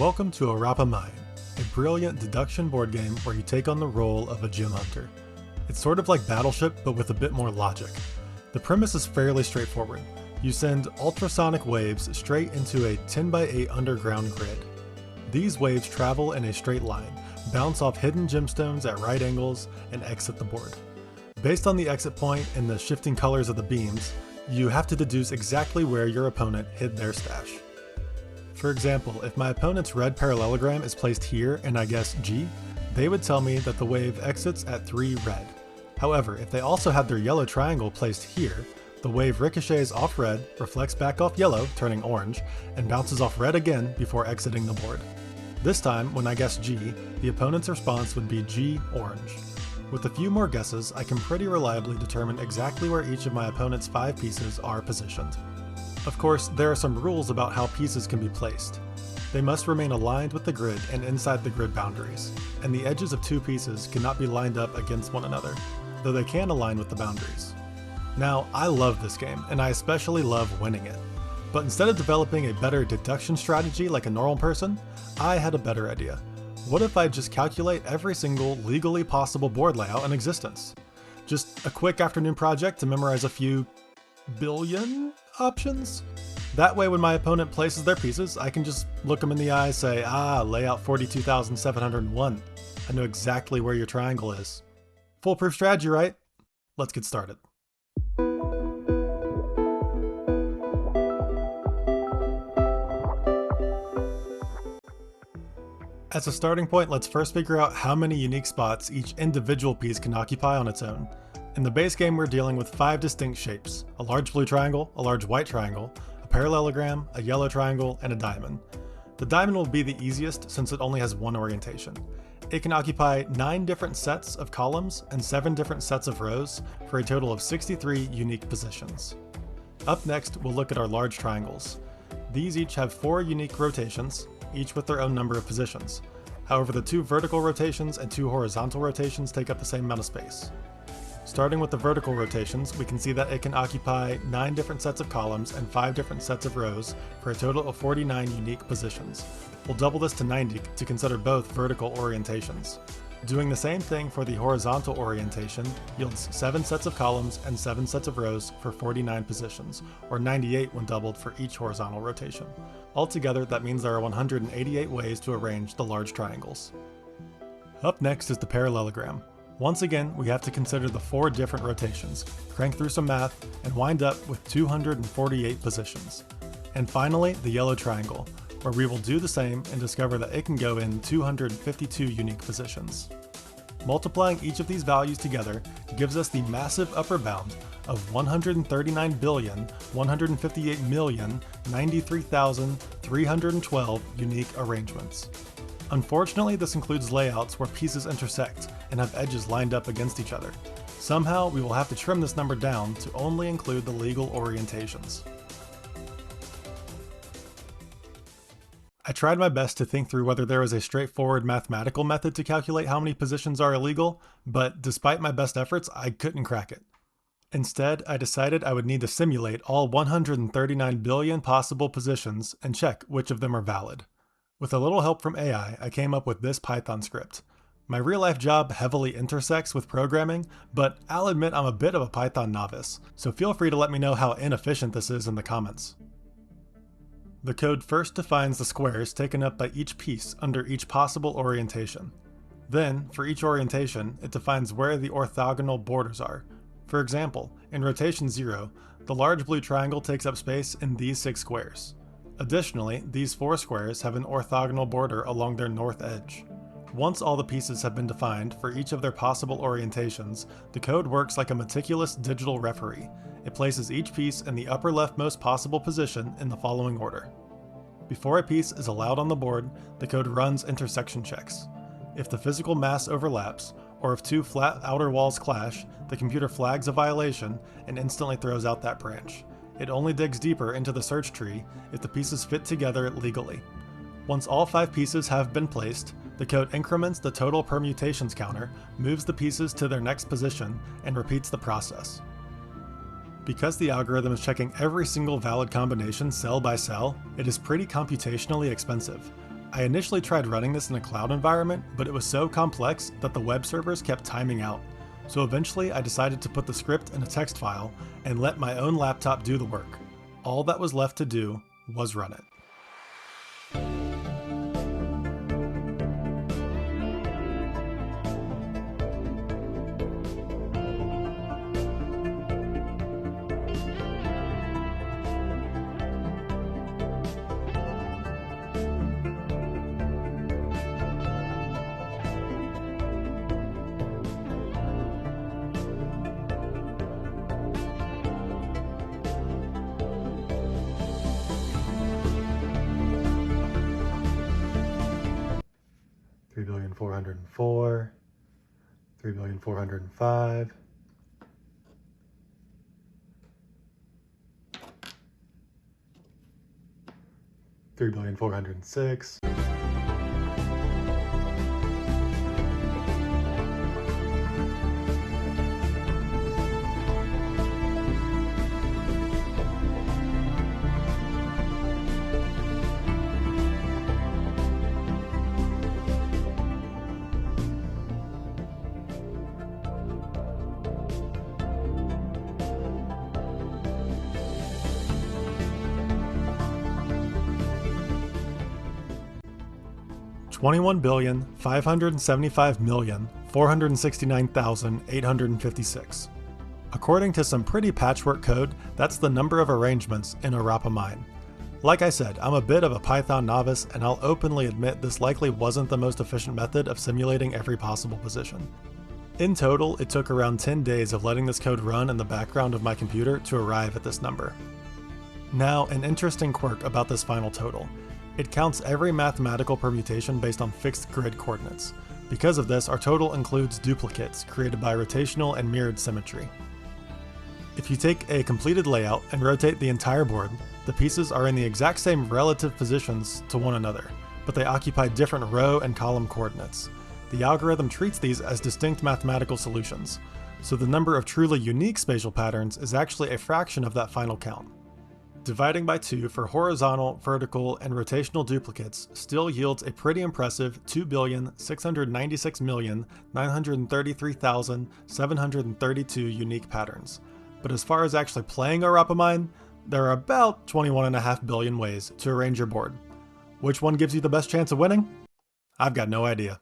Welcome to Orapa Mine, a brilliant deduction board game where you take on the role of a gem hunter. It's sort of like Battleship, but with a bit more logic. The premise is fairly straightforward. You send ultrasonic waves straight into a 10x8 underground grid. These waves travel in a straight line, bounce off hidden gemstones at right angles, and exit the board. Based on the exit point and the shifting colors of the beams, you have to deduce exactly where your opponent hid their stash. For example, if my opponent's red parallelogram is placed here and I guess G, they would tell me that the wave exits at 3 red. However, if they also had their yellow triangle placed here, the wave ricochets off red, reflects back off yellow, turning orange, and bounces off red again before exiting the board. This time, when I guess G, the opponent's response would be G orange. With a few more guesses, I can pretty reliably determine exactly where each of my opponent's 5 pieces are positioned. Of course, there are some rules about how pieces can be placed. They must remain aligned with the grid and inside the grid boundaries, and the edges of 2 pieces cannot be lined up against one another, though they can align with the boundaries. Now, I love this game, and I especially love winning it. But instead of developing a better deduction strategy like a normal person, I had a better idea. What if I just calculate every single legally possible board layout in existence? Just a quick afternoon project to memorize a few billion options? That way when my opponent places their pieces, I can just look them in the eye, say, layout 42,701. I know exactly where your triangle is. Foolproof strategy, right? Let's get started. As a starting point, let's first figure out how many unique spots each individual piece can occupy on its own. In the base game, we're dealing with 5 distinct shapes: a large blue triangle, a large white triangle, a parallelogram, a yellow triangle, and a diamond. The diamond will be the easiest since it only has one orientation. It can occupy 9 different sets of columns and 7 different sets of rows for a total of 63 unique positions. Up next, we'll look at our large triangles. These each have 4 unique rotations, each with their own number of positions. However, the 2 vertical rotations and 2 horizontal rotations take up the same amount of space. Starting with the vertical rotations, we can see that it can occupy 9 different sets of columns and 5 different sets of rows for a total of 49 unique positions. We'll double this to 90 to consider both vertical orientations. Doing the same thing for the horizontal orientation yields 7 sets of columns and 7 sets of rows for 49 positions, or 98 when doubled for each horizontal rotation. Altogether, that means there are 188 ways to arrange the large triangles. Up next is the parallelogram. Once again, we have to consider the 4 different rotations, crank through some math, and wind up with 248 positions. And finally, the yellow triangle, where we will do the same and discover that it can go in 252 unique positions. Multiplying each of these values together gives us the massive upper bound of 139,158,093,312 unique arrangements. Unfortunately, this includes layouts where pieces intersect and have edges lined up against each other. Somehow, we will have to trim this number down to only include the legal orientations. I tried my best to think through whether there was a straightforward mathematical method to calculate how many positions are illegal, but despite my best efforts, I couldn't crack it. Instead, I decided I would need to simulate all 139 billion possible positions and check which of them are valid. With a little help from AI, I came up with this Python script. My real-life job heavily intersects with programming, but I'll admit I'm a bit of a Python novice, so feel free to let me know how inefficient this is in the comments. The code first defines the squares taken up by each piece under each possible orientation. Then, for each orientation, it defines where the orthogonal borders are. For example, in rotation 0, the large blue triangle takes up space in these 6 squares. Additionally, these 4 squares have an orthogonal border along their north edge. Once all the pieces have been defined for each of their possible orientations, the code works like a meticulous digital referee. It places each piece in the upper leftmost possible position in the following order. Before a piece is allowed on the board, the code runs intersection checks. If the physical mass overlaps, or if 2 flat outer walls clash, the computer flags a violation and instantly throws out that branch. It only digs deeper into the search tree if the pieces fit together legally. Once all 5 pieces have been placed, the code increments the total permutations counter, moves the pieces to their next position, and repeats the process. Because the algorithm is checking every single valid combination cell by cell, it is pretty computationally expensive. I initially tried running this in a cloud environment, but it was so complex that the web servers kept timing out. So eventually I decided to put the script in a text file and let my own laptop do the work. All that was left to do was run it. $3,404, $3,405, $3,406. $21,575,469,856. According to some pretty patchwork code, that's the number of arrangements in Orapa Mine. Like I said, I'm a bit of a Python novice, and I'll openly admit this likely wasn't the most efficient method of simulating every possible position. In total, it took around 10 days of letting this code run in the background of my computer to arrive at this number. Now, an interesting quirk about this final total. It counts every mathematical permutation based on fixed grid coordinates. Because of this, our total includes duplicates created by rotational and mirrored symmetry. If you take a completed layout and rotate the entire board, the pieces are in the exact same relative positions to one another, but they occupy different row and column coordinates. The algorithm treats these as distinct mathematical solutions, so the number of truly unique spatial patterns is actually a fraction of that final count. Dividing by 2 for horizontal, vertical, and rotational duplicates still yields a pretty impressive 2,696,933,732 unique patterns. But as far as actually playing Orapa Mine, there are about 21.5 billion ways to arrange your board. Which one gives you the best chance of winning? I've got no idea.